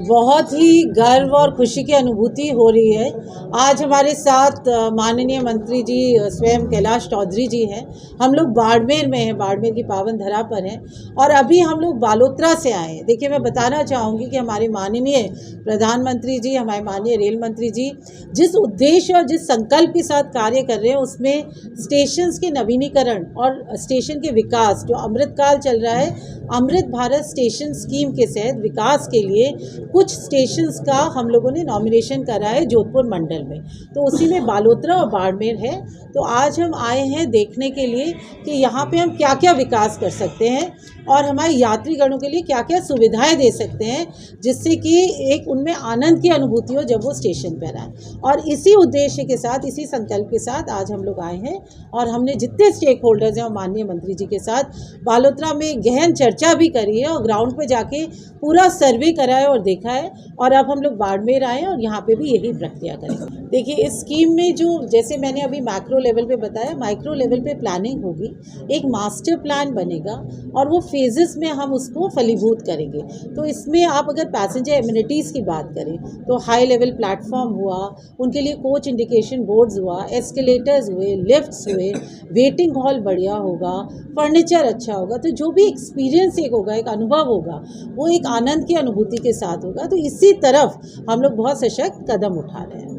बहुत ही गर्व और खुशी की अनुभूति हो रही है। आज हमारे साथ माननीय मंत्री जी स्वयं कैलाश चौधरी जी हैं। हम लोग बाड़मेर में हैं, बाड़मेर की पावन धरा पर हैं और अभी हम लोग बालोतरा से आए हैं। देखिए, मैं बताना चाहूँगी कि हमारे माननीय प्रधानमंत्री जी, हमारे माननीय रेल मंत्री जी जिस उद्देश्य और जिस संकल्प के साथ कार्य कर रहे हैं, उसमें स्टेशंस के नवीनीकरण और स्टेशन के विकास, जो अमृतकाल चल रहा है, अमृत भारत स्टेशन स्कीम के तहत विकास के लिए कुछ स्टेशंस का हम लोगों ने नॉमिनेशन करा है जोधपुर मंडल में। तो उसी में बालोतरा और बाड़मेर है। तो आज हम आए हैं देखने के लिए कि यहाँ पे हम क्या क्या विकास कर सकते हैं और हमारे यात्रीगणों के लिए क्या क्या सुविधाएं दे सकते हैं, जिससे कि एक उनमें आनंद की अनुभूति हो जब वो स्टेशन पर आए। और इसी उद्देश्य के साथ, इसी संकल्प के साथ आज हम लोग आए हैं और हमने जितने स्टेक होल्डर्स हैं और माननीय मंत्री जी के साथ बालोतरा में गहन चर्चा भी करी है और ग्राउंड पे जाके पूरा सर्वे करा है और देखा है। और अब हम लोग बाड़मेर आए हैं और यहाँ पे भी यही प्रक्रिया करेंगे। देखिए, इस स्कीम में जो, जैसे मैंने अभी मैक्रो लेवल पे बताया, माइक्रो लेवल पे प्लानिंग होगी, एक मास्टर प्लान बनेगा और वो फेजेस में हम उसको फलीभूत करेंगे। तो इसमें आप अगर पैसेंजर एमिनिटीज़ की बात करें तो हाई लेवल प्लेटफॉर्म हुआ, उनके लिए कोच इंडिकेशन बोर्ड्स हुआ, एस्केलेटर्स हुए, लिफ्ट्स हुए, वेटिंग हॉल बढ़िया होगा, फर्नीचर अच्छा होगा। तो जो भी एक्सपीरियंस एक होगा, एक अनुभव होगा, वो एक आनंद की अनुभूति के साथ होगा। तो इसी तरफ हम लोग बहुत सशक्त कदम उठा रहे हैं।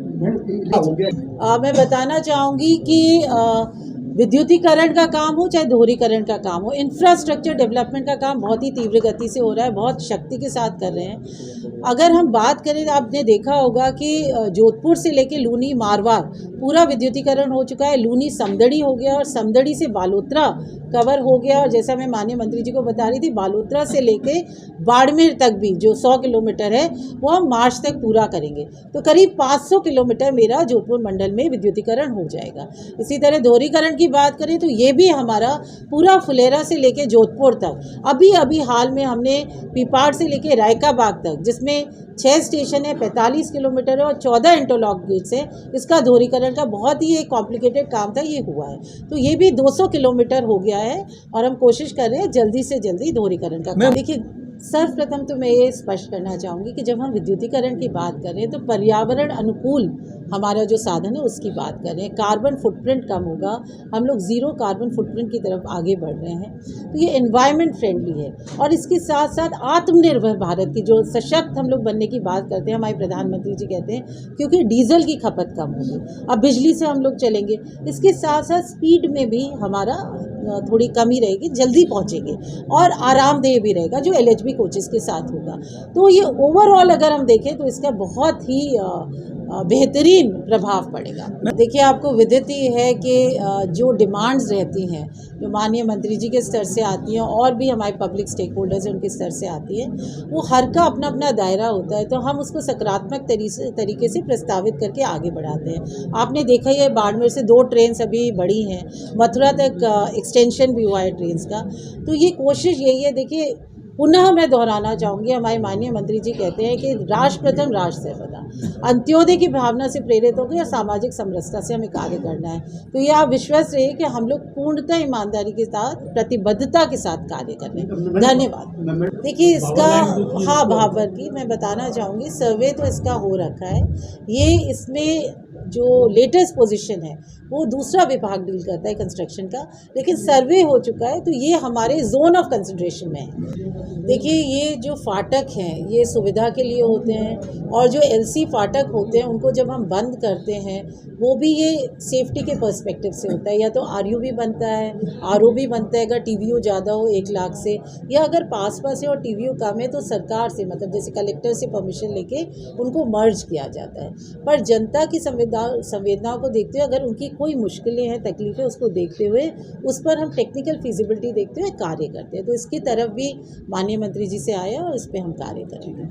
मैं बताना चाहूँगी कि विद्युतीकरण का काम हो चाहे दोहरीकरण का काम हो, इंफ्रास्ट्रक्चर डेवलपमेंट का काम बहुत ही तीव्र गति से हो रहा है, बहुत शक्ति के साथ कर रहे हैं। अगर हम बात करें तो आपने देखा होगा कि जोधपुर से लेके लूनी मारवाड़ पूरा विद्युतीकरण हो चुका है। लूनी समदड़ी हो गया और समदड़ी से बालोतरा कवर हो गया। और जैसा मैं माननीय मंत्री जी को बता रही थी, बालोतरा से लेके बाड़मेर तक भी जो 100 किलोमीटर है वो हम मार्च तक पूरा करेंगे। तो करीब 500 किलोमीटर मेरा जोधपुर मंडल में विद्युतीकरण हो जाएगा। इसी तरह दोहरीकरण की बात करें तो ये भी हमारा पूरा फुलेरा से लेके जोधपुर तक, अभी हाल में हमने पीपाड़ से लेके रायका बाग तक, जिसमें 6 स्टेशन है, 45 किलोमीटर है और 14 इंटरलॉक गेट्स है, इसका दोहरीकरण का बहुत ही एक कॉम्प्लिकेटेड काम था, ये हुआ है। तो ये भी 200 किलोमीटर हो गया है और हम कोशिश कर रहे हैं जल्दी से जल्दी दोहरीकरण का काम। देखिए, सर्वप्रथम तो मैं ये स्पष्ट करना चाहूँगी कि जब हम विद्युतीकरण की बात करें तो पर्यावरण अनुकूल हमारा जो साधन है उसकी बात कर रहे हैं। कार्बन फुटप्रिंट कम होगा, हम लोग ज़ीरो कार्बन फुटप्रिंट की तरफ आगे बढ़ रहे हैं। तो ये एनवायरनमेंट फ्रेंडली है और इसके साथ साथ आत्मनिर्भर भारत की जो सशक्त हम लोग बनने की बात करते हैं, हमारे प्रधानमंत्री जी कहते हैं, क्योंकि डीजल की खपत कम होगी, अब बिजली से हम लोग चलेंगे। इसके साथ साथ स्पीड में भी हमारा थोड़ी कमी रहेगी, जल्दी पहुंचेंगे और आरामदेह भी रहेगा, जो LHB कोचेस के साथ होगा। तो ये ओवरऑल अगर हम देखें तो इसका बहुत ही बेहतरीन प्रभाव पड़ेगा। देखिए, आपको विदित ही है कि जो डिमांड्स रहती हैं, जो माननीय मंत्री जी के स्तर से आती हैं और भी हमारे पब्लिक स्टेक होल्डर्स हैं उनके स्तर से आती है, वो हर का अपना अपना दायरा होता है। तो हम उसको सकारात्मक तरीके से प्रस्तावित करके आगे बढ़ाते हैं। आपने देखा ही है, बाड़मेर से 2 ट्रेन अभी बढ़ी हैं, मथुरा तक एक्सटेंशन भी हुआ है ट्रेन का। तो ये कोशिश यही है। देखिए, पुनः मैं दोहराना चाहूँगी, हमारे माननीय मंत्री जी कहते हैं कि राष्ट्र प्रथम राष्ट्र सर्वदा, अंत्योदय की भावना से प्रेरित होकर या सामाजिक समरसता से हमें कार्य करना है। तो ये आप विश्वास रहिए कि हम लोग पूर्णतः ईमानदारी के साथ, प्रतिबद्धता के साथ कार्य कर रहे हैं। धन्यवाद। देखिए, इसका भावर की मैं बताना चाहूँगी, सर्वे तो इसका हो रखा है। ये इसमें जो लेटेस्ट पोजीशन है वो दूसरा विभाग डील करता है कंस्ट्रक्शन का, लेकिन सर्वे हो चुका है। तो ये हमारे जोन ऑफ कंसिडरेशन में है। देखिए, ये जो फाटक हैं ये सुविधा के लिए होते हैं और जो LC फाटक होते हैं उनको जब हम बंद करते हैं वो भी ये सेफ्टी के पर्सपेक्टिव से होता है। या तो RU भी बनता है, RO भी बनता है अगर TVO ज़्यादा हो 1 लाख से, या अगर पास है और TVO कम है तो सरकार से, मतलब जैसे कलेक्टर से परमिशन लेके उनको मर्ज किया जाता है। पर जनता की संवेदनाओं को देखते हुए, अगर उनकी कोई मुश्किलें हैं, तकलीफें, उसको देखते हुए उस पर हम टेक्निकल फिजिबिलिटी देखते हुए कार्य करते हैं। तो इसकी तरफ भी माननीय मंत्री जी से आया और इस पर हम कार्य करेंगे।